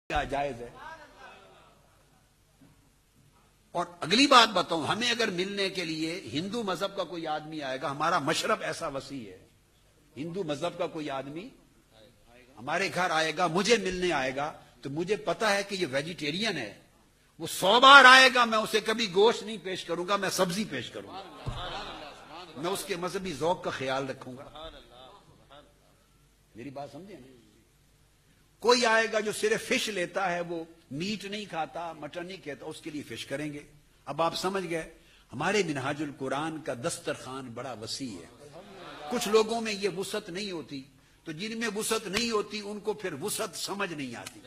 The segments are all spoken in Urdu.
جائز ہے۔ اور اگلی بات بتاؤں، ہمیں اگر ملنے کے لیے ہندو مذہب کا کوئی آدمی آئے گا، ہمارا مشرب ایسا وسیع ہے، ہندو مذہب کا کوئی آدمی ہمارے گھر آئے گا، مجھے ملنے آئے گا، تو مجھے پتا ہے کہ یہ ویجیٹیرین ہے، وہ 100 بار آئے گا، میں اسے کبھی گوشت نہیں پیش کروں گا، میں سبزی پیش کروں گا، میں اس کے مذہبی ذوق کا خیال رکھوں گا۔ میری بات سمجھے نا؟ کوئی آئے گا جو صرف فش لیتا ہے، وہ میٹ نہیں کھاتا، مٹن نہیں کھاتا، اس کے لیے فش کریں گے۔ اب آپ سمجھ گئے ہمارے منہاج القرآن کا دسترخوان بڑا وسیع ہے۔ کچھ لوگوں میں یہ وسعت نہیں ہوتی، تو جن میں وسعت نہیں ہوتی ان کو پھر وسعت سمجھ نہیں آتی۔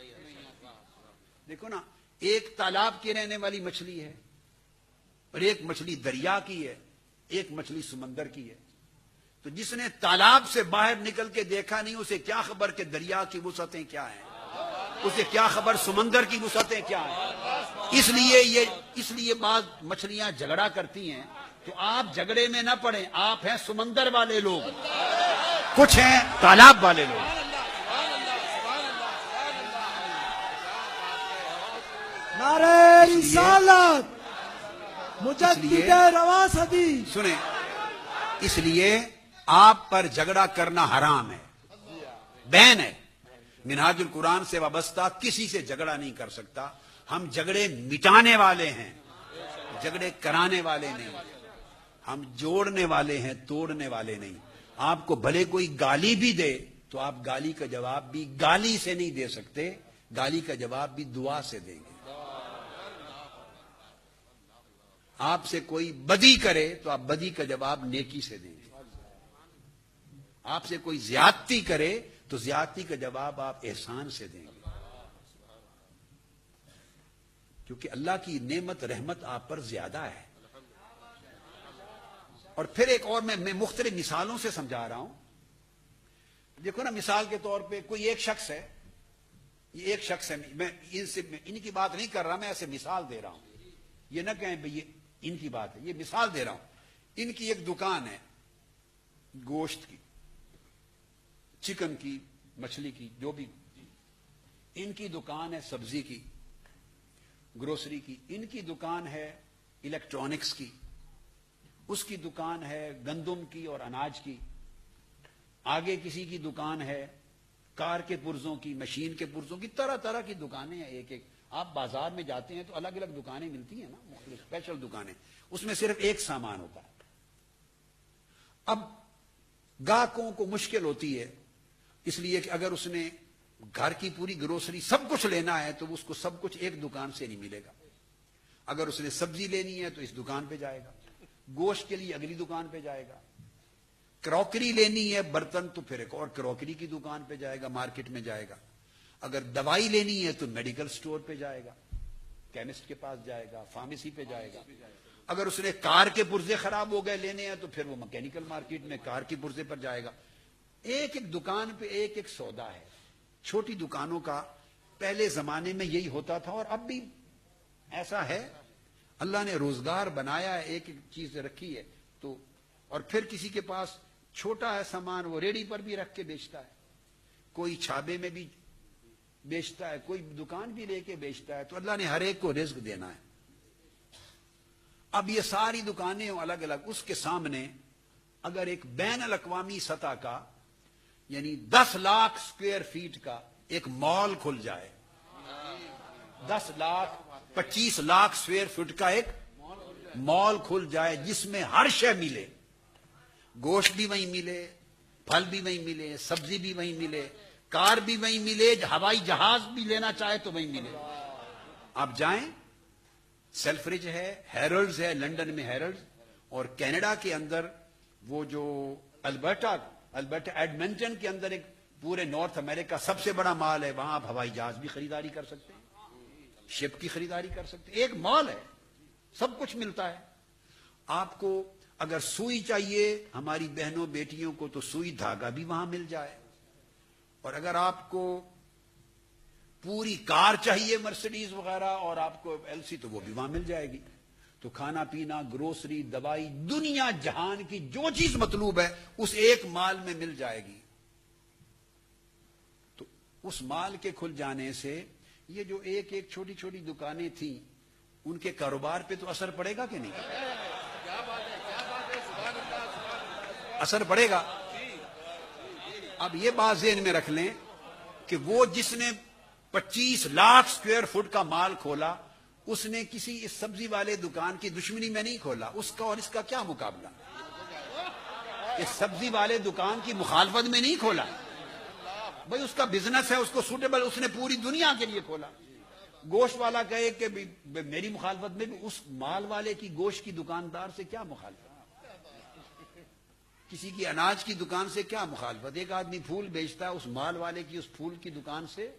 دیکھو نا، ایک تالاب کی رہنے والی مچھلی ہے، اور ایک مچھلی دریا کی ہے، ایک مچھلی سمندر کی ہے۔ تو جس نے تالاب سے باہر نکل کے دیکھا نہیں، اسے کیا خبر کہ دریا کی وسعتیں کیا ہیں، اسے کیا خبر سمندر کی وسعتیں کیا ہیں۔ اس لیے بعض مچھلیاں جھگڑا کرتی ہیں، تو آپ جھگڑے میں نہ پڑیں، آپ ہیں سمندر والے لوگ، کچھ ہیں تالاب والے لوگ۔ نعرہ رسالت مجدد رواں صدی۔ سنیں، اس لیے آپ پر جھگڑا کرنا حرام ہے، بین ہے۔ منہاج القرآن سے وابستہ کسی سے جھگڑا نہیں کر سکتا۔ ہم جھگڑے مٹانے والے ہیں، جھگڑے کرانے والے نہیں، ہم جوڑنے والے ہیں، توڑنے والے نہیں۔ آپ کو بھلے کوئی گالی بھی دے تو آپ گالی کا جواب بھی گالی سے نہیں دے سکتے، گالی کا جواب بھی دعا سے دیں گے۔ آپ سے کوئی بدی کرے تو آپ بدی کا جواب نیکی سے دیں گے۔ آپ سے کوئی زیادتی کرے تو زیادتی کا جواب آپ احسان سے دیں گے، کیونکہ اللہ کی نعمت رحمت آپ پر زیادہ ہے۔ اور پھر ایک اور میں مختلف مثالوں سے سمجھا رہا ہوں۔ دیکھو نا، مثال کے طور پہ کوئی ایک شخص ہے، یہ ایک شخص ہے، میں ان کی بات نہیں کر رہا، میں ایسے مثال دے رہا ہوں، یہ نہ کہیں بھئی یہ ان کی بات ہے، یہ مثال دے رہا ہوں۔ ان کی ایک دکان ہے گوشت کی، چکن کی، مچھلی کی، جو بھی۔ ان کی دکان ہے سبزی کی، گروسری کی، ان کی دکان ہے الیکٹرانکس کی، اس کی دکان ہے گندم کی اور اناج کی، آگے کسی کی دکان ہے کار کے پرزوں کی، مشین کے پرزوں کی، طرح طرح کی دکانیں ہیں ایک ایک۔ آپ بازار میں جاتے ہیں تو الگ الگ دکانیں ملتی ہیں نا، مختلف اسپیشل دکانیں، اس میں صرف ایک سامان ہوتا ہے۔ اب گاہکوں کو مشکل ہوتی ہے، اس لیے کہ اگر اس نے گھر کی پوری گروسری سب کچھ لینا ہے تو اس کو سب کچھ ایک دکان سے نہیں ملے گا۔ اگر اس نے سبزی لینی ہے تو اس دکان پہ جائے گا، گوشت کے لیے اگلی دکان پہ جائے گا، کروکری لینی ہے برتن تو پھر ایک اور کروکری کی دکان پہ جائے گا، مارکیٹ میں جائے گا، اگر دوائی لینی ہے تو میڈیکل سٹور پہ جائے گا، کیمسٹ کے پاس جائے گا، فارمیسی پہ جائے گا۔ اگر اس نے کار کے پرزے خراب ہو گئے لینے ہیں تو پھر وہ مکینیکل مارکیٹ میں کار کے پرزے پر جائے گا۔ ایک ایک دکان پہ ایک ایک سودا ہے۔ چھوٹی دکانوں کا پہلے زمانے میں یہی ہوتا تھا، اور اب بھی ایسا ہے۔ اللہ نے روزگار بنایا ہے، ایک ایک چیز رکھی ہے تو، اور پھر کسی کے پاس چھوٹا ہے سامان، وہ ریڑھی پر بھی رکھ کے بیچتا ہے، کوئی چھابے میں بھی بیچتا ہے، کوئی دکان بھی لے کے بیچتا ہے۔ تو اللہ نے ہر ایک کو رزق دینا ہے۔ اب یہ ساری دکانیں الگ الگ، اس کے سامنے اگر ایک بین الاقوامی سطح کا، یعنی 10 لاکھ سکوئر فیٹ کا ایک مال کھل جائے، 10 لاکھ 25 لاکھ سکوئر فٹ کا ایک مال کھل جائے، جس میں ہر شے ملے، گوشت بھی وہیں ملے، پھل بھی وہیں ملے، سبزی بھی وہیں ملے، کار بھی وہیں ملے، ہوائی جہاز بھی لینا چاہے تو وہیں ملے۔ آپ جائیں، سیلفرج ہے، ہیرلڈز ہے، لندن میں ہیرلڈز، اور کینیڈا کے اندر وہ جو البرٹا ایڈمنٹن کے اندر ایک پورے نارتھ امریکہ سب سے بڑا مال ہے، وہاں آپ ہوائی جہاز بھی خریداری کر سکتے ہیں، شپ کی خریداری کر سکتے ہیں، ایک مال ہے، سب کچھ ملتا ہے۔ آپ کو اگر سوئی چاہیے ہماری بہنوں بیٹیوں کو تو سوئی دھاگا بھی وہاں مل جائے، اور اگر آپ کو پوری کار چاہیے مرسیڈیز وغیرہ اور آپ کو ایل سی تو وہ بھی وہاں مل جائے گی۔ تو کھانا پینا، گروسری، دوائی، دنیا جہان کی جو چیز مطلوب ہے اس ایک مال میں مل جائے گی۔ تو اس مال کے کھل جانے سے یہ جو ایک ایک چھوٹی چھوٹی دکانیں تھیں ان کے کاروبار پہ تو اثر پڑے گا کہ نہیں؟ اثر پڑے گا۔ اب یہ بات ذہن میں رکھ لیں کہ وہ جس نے 25 لاکھ سکوائر فٹ کا مال کھولا اس نے کسی اس سبزی والے دکان کی دشمنی میں نہیں کھولا، اس کا اور اس کا کیا مقابلہ؟ اس سبزی والے دکان کی مخالفت میں نہیں کھولا، بھئی اس کا بزنس ہے، اس کو سوٹیبل، اس نے پوری دنیا کے لیے کھولا۔ گوشت والا کہے کہ میری مخالفت میں بھی، اس مال والے کی گوشت کی دکاندار سے کیا مخالفت؟ کسی کی اناج کی دکان سے کیا مخالفت؟ ایک آدمی پھول بیچتا ہے، اس مال والے کی اس پھول کی دکان سے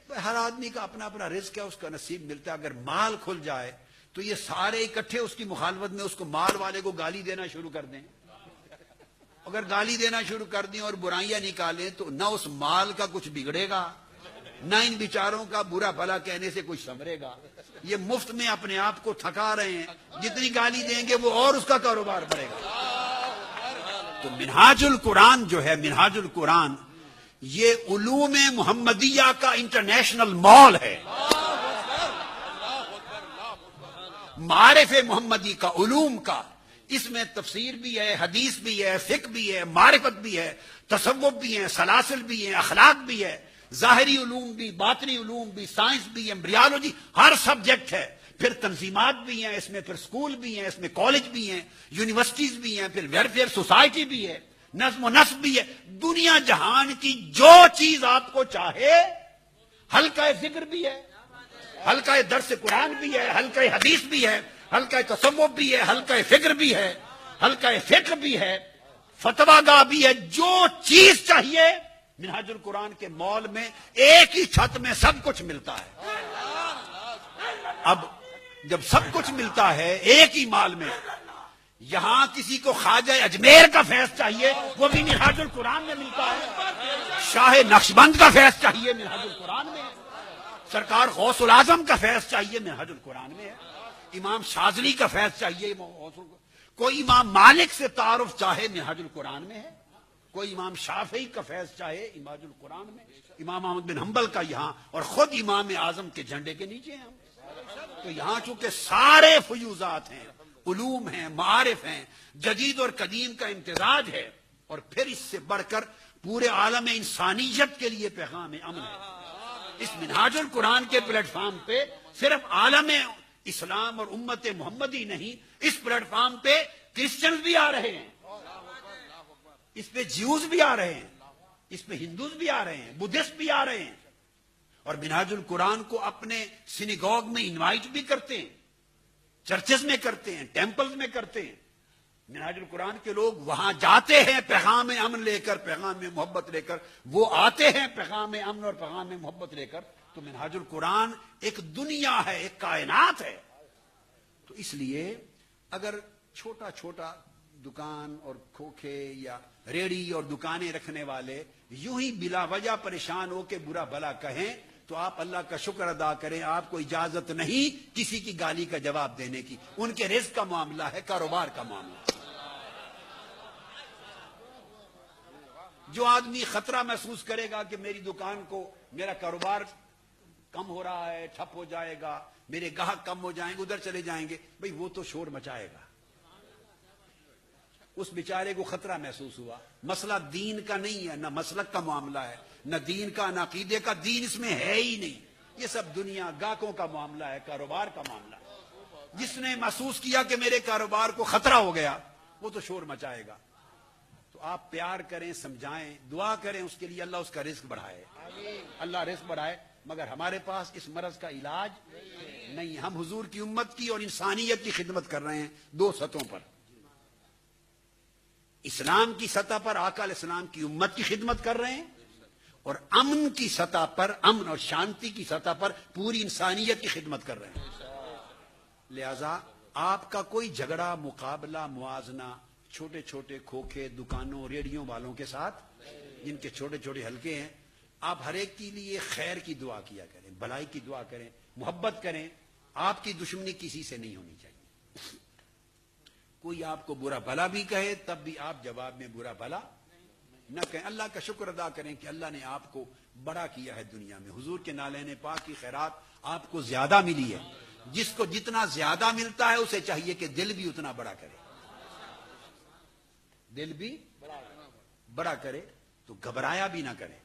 ہر آدمی کا اپنا اپنا رزق ہے، اس کا نصیب ملتا ہے۔ اگر مال کھل جائے تو یہ سارے اکٹھے اس کی مخالفت میں اس کو مال والے کو گالی دینا شروع کر دیں۔ اگر گالی دینا شروع کر دیں اور برائیاں نکالیں تو نہ اس مال کا کچھ بگڑے گا، نہ ان بیچاروں کا برا بھلا کہنے سے کچھ سنورے گا۔ یہ مفت میں اپنے آپ کو تھکا رہے ہیں، جتنی گالی دیں گے وہ اور اس کا کاروبار بڑھے گا۔ تو منہاج القرآن جو ہے، منہاج القرآن یہ علوم محمدیہ کا انٹرنیشنل مال ہے، معارف محمدی کا، علوم کا۔ اس میں تفسیر بھی ہے، حدیث بھی ہے، فقہ بھی ہے، معرفت بھی ہے، تصوف بھی ہے، سلاسل بھی ہیں، اخلاق بھی ہے، ظاہری علوم بھی، باطنی علوم بھی، سائنس بھی، ایمبریالوجی، ہر سبجیکٹ ہے۔ پھر تنظیمات بھی ہیں اس میں، پھر سکول بھی ہیں اس میں، کالج بھی ہیں، یونیورسٹیز بھی ہیں، پھر ویلفیئر سوسائٹی بھی ہے، نظم و نسق بھی ہے۔ دنیا جہان کی جو چیز آپ کو چاہے، حلقہ ذکر بھی ہے، حلقہ درس قرآن بھی ہے، حلقہ حدیث بھی ہے، حلقہ تصوف بھی ہے، حلقہ فکر بھی ہے، حلقہ فقہ بھی ہے، فتویٰ گاہ بھی ہے۔ جو چیز چاہیے منہاج القرآن کے مال میں ایک ہی چھت میں سب کچھ ملتا ہے۔ اب جب سب کچھ ملتا ہے ایک ہی مال میں، یہاں کسی کو خواجہ اجمیر کا فیض چاہیے وہ بھی منہاج القرآن میں ملتا ہے، شاہ نقشبند کا فیض چاہیے منہاج القرآن میں ہے، سرکار غوث العظم کا فیض چاہیے منہاج القرآن میں ہے، امام شاذلی کا فیض چاہیے، کوئی امام مالک سے تعارف چاہے منہاج القرآن میں ہے، کوئی امام شافعی کا فیض چاہے منہاج القرآن میں، امام احمد بن حنبل کا یہاں، اور خود امام اعظم کے جھنڈے کے نیچے ہیں ہم۔ تو یہاں چونکہ سارے فیوزات ہیں، علوم ہیں، معارف ہیں، جدید اور قدیم کا امتزاج ہے، اور پھر اس سے بڑھ کر پورے عالم انسانیت کے لیے پیغام امن ہے۔ اس منہاج القرآن کے پلیٹ فارم پہ صرف عالم اسلام اور امت محمدی نہیں، اس پلیٹ فارم پہ کرسچنز بھی آ رہے ہیں، اس پہ جیوز بھی آ رہے ہیں، اس پہ ہندوز بھی آ رہے ہیں، بدھسٹ بھی آ رہے ہیں، اور منہاج القرآن کو اپنے سینیگوگ میں انوائٹ بھی کرتے ہیں، چرچز میں کرتے ہیں، ٹیمپلز میں کرتے ہیں۔ منہاج القرآن کے لوگ وہاں جاتے ہیں پیغام امن لے کر، پیغام محبت لے کر، وہ آتے ہیں پیغام امن اور پیغام محبت لے کر۔ تو منہاج القرآن ایک دنیا ہے، ایک کائنات ہے۔ تو اس لیے اگر چھوٹا چھوٹا دکان اور کھوکھے یا ریڑی اور دکانیں رکھنے والے یوں ہی بلا وجہ پریشان ہو کے برا بھلا کہیں تو آپ اللہ کا شکر ادا کریں، آپ کو اجازت نہیں کسی کی گالی کا جواب دینے کی، ان کے رزق کا معاملہ ہے، کاروبار کا معاملہ ہے۔ جو آدمی خطرہ محسوس کرے گا کہ میری دکان کو، میرا کاروبار کم ہو رہا ہے، ٹھپ ہو جائے گا، میرے گاہک کم ہو جائیں گے، ادھر چلے جائیں گے، بھئی وہ تو شور مچائے گا۔ اس بیچارے کو خطرہ محسوس ہوا۔ مسئلہ دین کا نہیں ہے، نہ مسلک کا معاملہ ہے، نہ دین کا، نہ عقیدے کا، دین اس میں ہے ہی نہیں، یہ سب دنیا گاہکوں کا معاملہ ہے، کاروبار کا معاملہ ہے۔ جس نے محسوس کیا کہ میرے کاروبار کو خطرہ ہو گیا وہ تو شور مچائے گا۔ تو آپ پیار کریں، سمجھائیں، دعا کریں اس کے لیے، اللہ اس کا رزق بڑھائے، اللہ رزق بڑھائے۔ مگر ہمارے پاس اس مرض کا علاج نہیں۔ ہم حضور کی امت کی اور انسانیت کی خدمت کر رہے ہیں دو سطحوں پر، اسلام کی سطح پر آقا علیہ السلام کی امت کی خدمت کر رہے ہیں، اور امن کی سطح پر، امن اور شانتی کی سطح پر پوری انسانیت کی خدمت کر رہے ہیں۔ لہذا آپ کا کوئی جھگڑا، مقابلہ، موازنہ چھوٹے چھوٹے کھوکھے دکانوں، ریڑیوں والوں کے ساتھ، جن کے چھوٹے چھوٹے حلقے ہیں، آپ ہر ایک کے لیے خیر کی دعا کیا کریں، بھلائی کی دعا کریں، محبت کریں۔ آپ کی دشمنی کسی سے نہیں ہونی چاہیے۔ کوئی آپ کو برا بھلا بھی کہے تب بھی آپ جواب میں برا بھلا نہ کہیں، اللہ کا شکر ادا کریں کہ اللہ نے آپ کو بڑا کیا ہے دنیا میں، حضور کے نالین پاک کی خیرات آپ کو زیادہ ملی ہے۔ جس کو جتنا زیادہ ملتا ہے اسے چاہیے کہ دل بھی اتنا بڑا کرے، دل بھی بڑا کرے تو گھبرایا بھی نہ کرے۔